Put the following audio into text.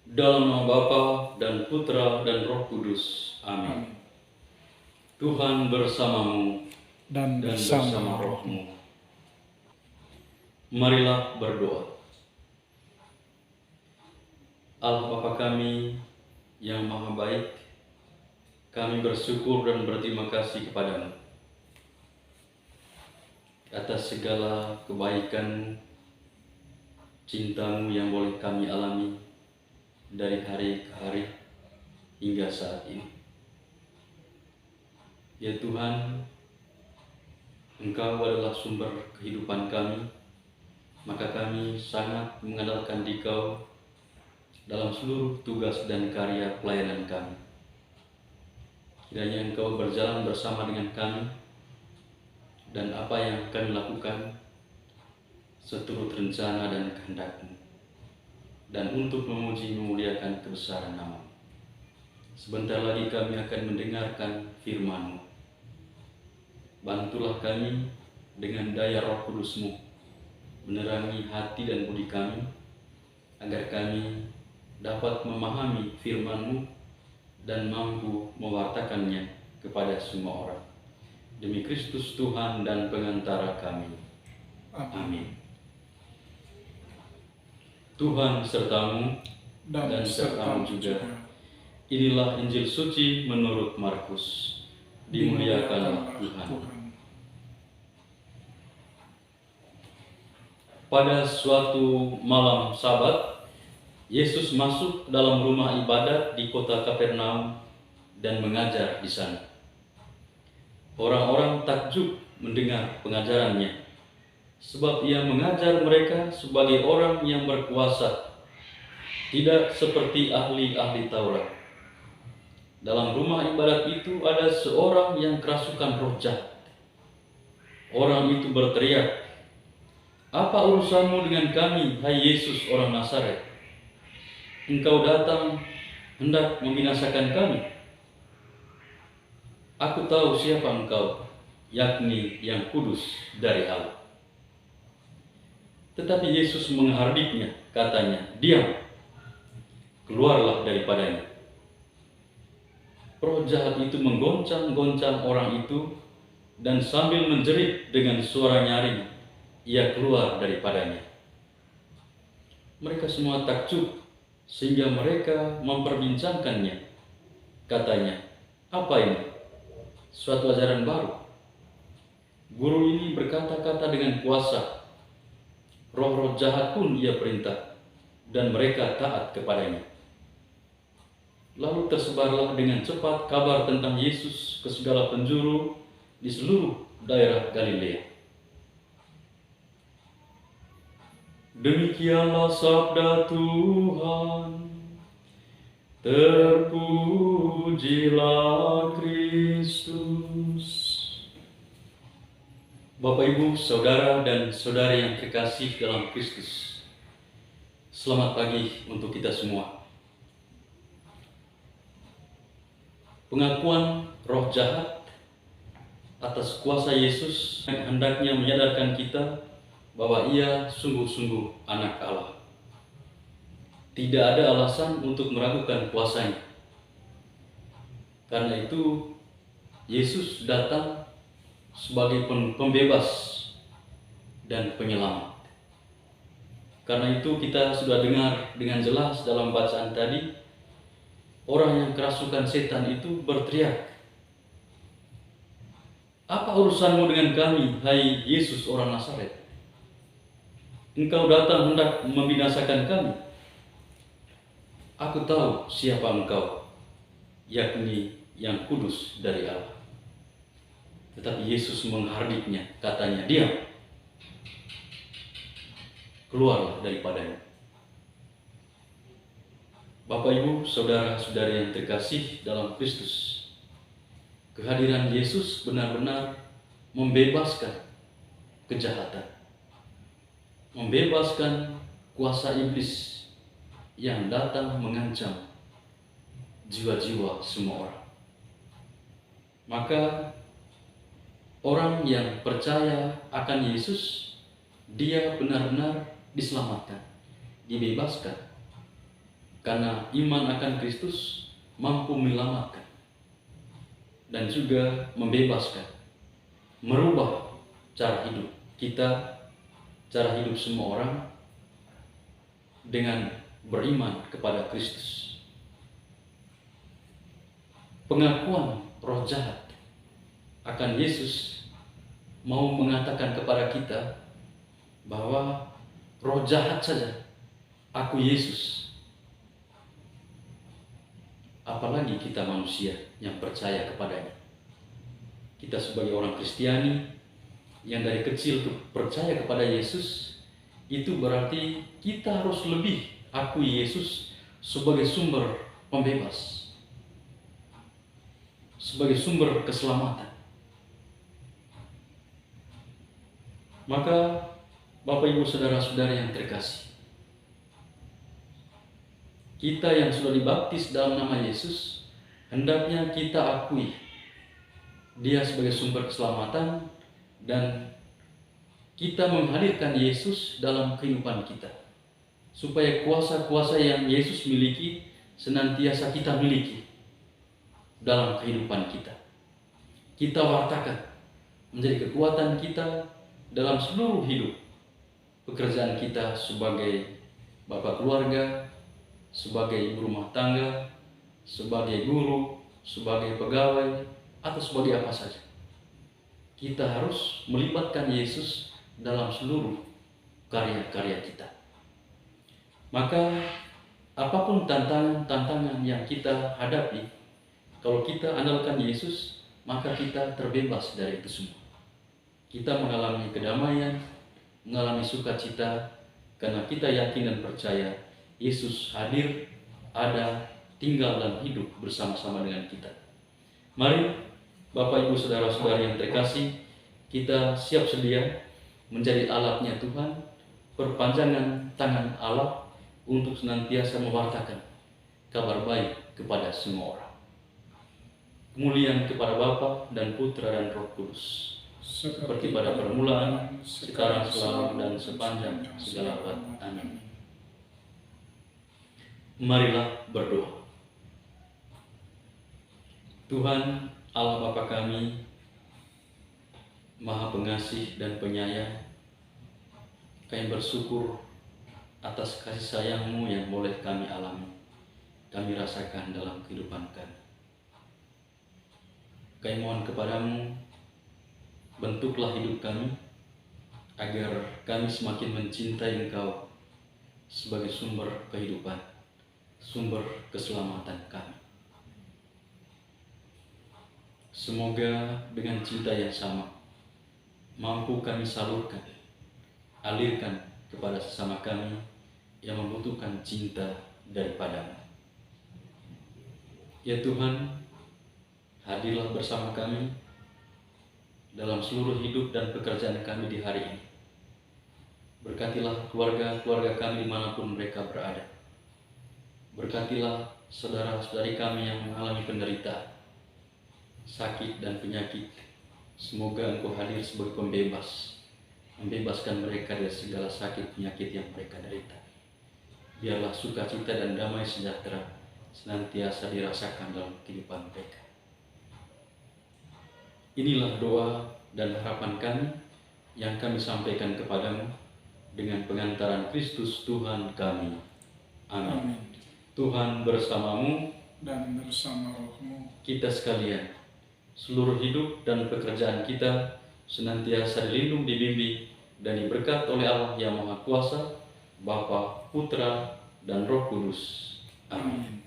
Dalam nama Bapa dan Putra dan Roh Kudus. Amin. Tuhan bersamamu dan bersama rohmu. Marilah berdoa. Allah Bapa kami yang maha baik, kami bersyukur dan berterima kasih kepadamu atas segala kebaikan cintamu yang boleh kami alami dari hari ke hari hingga saat ini. Ya Tuhan, Engkau adalah sumber kehidupan kami, maka kami sangat mengandalkan Dikau dalam seluruh tugas dan karya pelayanan kami. Kiranya Engkau berjalan bersama dengan kami, dan apa yang kami lakukan seturut rencana dan kehendak-Mu, dan untuk memuji memuliakan kebesaran nama-Mu. Sebentar lagi kami akan mendengarkan firman-Mu. Bantulah kami dengan daya Roh Kudus-Mu, menerangi hati dan budi kami, agar kami dapat memahami firman-Mu dan mampu mewartakannya kepada semua orang. Demi Kristus Tuhan dan pengantara kami. Amin. Tuhan sertamu dan sertamu juga. Inilah Injil suci menurut Markus. Dimuliakanlah Tuhan. Pada suatu malam Sabat, Yesus masuk dalam rumah ibadat di kota Kapernaum dan mengajar di sana. Orang-orang takjub mendengar pengajarannya, sebab ia mengajar mereka sebagai orang yang berkuasa, tidak seperti ahli-ahli Taurat. Dalam rumah ibadat itu ada seorang yang kerasukan roh jahat. Orang itu berteriak, "Apa urusanmu dengan kami, hai Yesus orang Nazaret? Engkau datang hendak membinasakan kami? Aku tahu siapa engkau, yakni yang kudus dari Allah." Tetapi Yesus menghardiknya, katanya, "Diam, keluarlah daripadanya." Roh jahat itu menggoncang-goncang orang itu, dan sambil menjerit dengan suara nyaring, ia keluar daripadanya. Mereka semua takjub, sehingga mereka memperbincangkannya. Katanya, "Apa ini? Suatu ajaran baru. Guru ini berkata-kata dengan kuasa. Roh-roh jahat pun ia perintah, dan mereka taat kepadanya." Lalu tersebarlah dengan cepat kabar tentang Yesus ke segala penjuru di seluruh daerah Galilea. Demikianlah sabda Tuhan. Terpujilah Kristus. Bapak, Ibu, saudara dan saudari yang terkasih dalam Kristus, selamat pagi untuk kita semua. Pengakuan roh jahat atas kuasa Yesus hendaknya menyadarkan kita bahwa ia sungguh-sungguh anak Allah. Tidak ada alasan untuk meragukan kuasanya. Karena itu, Yesus datang sebagai pembebas dan penyelamat. Karena itu kita sudah dengar dengan jelas dalam bacaan tadi, orang yang kerasukan setan itu berteriak, "Apa urusanmu dengan kami, hai Yesus orang Nazaret? Engkau datang hendak membinasakan kami. Aku tahu siapa engkau, yakni yang kudus dari Allah." Tetapi Yesus menghardiknya, katanya, "Diam, keluarlah daripadanya." Bapak, Ibu, saudara-saudari yang terkasih dalam Kristus, kehadiran Yesus benar-benar membebaskan kejahatan, membebaskan kuasa iblis yang datang mengancam jiwa-jiwa semua orang. Maka orang yang percaya akan Yesus, dia benar-benar diselamatkan, dibebaskan. karena iman akan Kristus mampu menyelamatkan dan juga membebaskan, merubah cara hidup kita, cara hidup semua orang dengan beriman kepada Kristus. Pengakuan roh jahat akan Yesus mau mengatakan kepada kita bahwa roh jahat saja, aku Yesus. Apalagi kita manusia yang percaya kepadanya. Kita sebagai orang Kristiani yang dari kecil percaya kepada Yesus, itu berarti kita harus lebih akui Yesus sebagai sumber pembebas, sebagai sumber keselamatan. Maka Bapak Ibu Saudara-saudara yang terkasih, kita yang sudah dibaptis dalam nama Yesus, hendaknya kita akui Dia sebagai sumber keselamatan, dan kita menghadirkan Yesus dalam kehidupan kita, supaya kuasa-kuasa yang Yesus miliki senantiasa kita miliki dalam kehidupan kita. Kita wartakan menjadi kekuatan kita dalam seluruh hidup, pekerjaan kita sebagai bapak keluarga, sebagai ibu rumah tangga, sebagai guru, sebagai pegawai, atau sebagai apa saja. Kita harus melibatkan Yesus dalam seluruh karya-karya kita. Maka apapun tantangan yang kita hadapi, kalau kita andalkan Yesus, maka kita terbebas dari itu semua. Kita mengalami kedamaian, mengalami sukacita, karena kita yakin dan percaya Yesus hadir, ada, tinggal dan hidup bersama-sama dengan kita. Mari Bapak Ibu Saudara-saudari yang terkasih, kita siap sedia menjadi alatnya Tuhan, perpanjangan tangan Allah untuk senantiasa mewartakan kabar baik kepada semua orang. Kemuliaan kepada Bapa dan Putra dan Roh Kudus, seperti pada permulaan, sekarang, selalu, dan sepanjang segala abad. Amin. Marilah berdoa. Tuhan Allah Bapa kami, Maha Pengasih dan Penyayang, kami bersyukur atas kasih sayang-Mu yang boleh kami alami, kami rasakan dalam kehidupan kami. Kami mohon kepadamu, bentuklah hidup kami, agar kami semakin mencintai Engkau sebagai sumber kehidupan, sumber keselamatan kami. Semoga dengan cinta yang sama, mampu kami salurkan, alirkan kepada sesama kami yang membutuhkan cinta daripada-Mu. Ya Tuhan, hadirlah bersama kami dalam seluruh hidup dan pekerjaan kami di hari ini. Berkatilah keluarga-keluarga kami dimanapun mereka berada. Berkatilah saudara-saudari kami yang mengalami penderitaan, sakit dan penyakit. Semoga Engkau hadir sebagai pembebas, membebaskan mereka dari segala sakit penyakit yang mereka derita. Biarlah sukacita dan damai sejahtera senantiasa dirasakan dalam kehidupan mereka. Inilah doa dan harapan kami yang kami sampaikan kepadamu dengan pengantaran Kristus Tuhan kami. Amin. Tuhan bersamamu dan bersama rohmu. Kita sekalian, seluruh hidup dan pekerjaan kita senantiasa dilindung, dibimbing, dan diberkat oleh Allah yang Maha Kuasa, Bapa, Putra, dan Roh Kudus. Amin.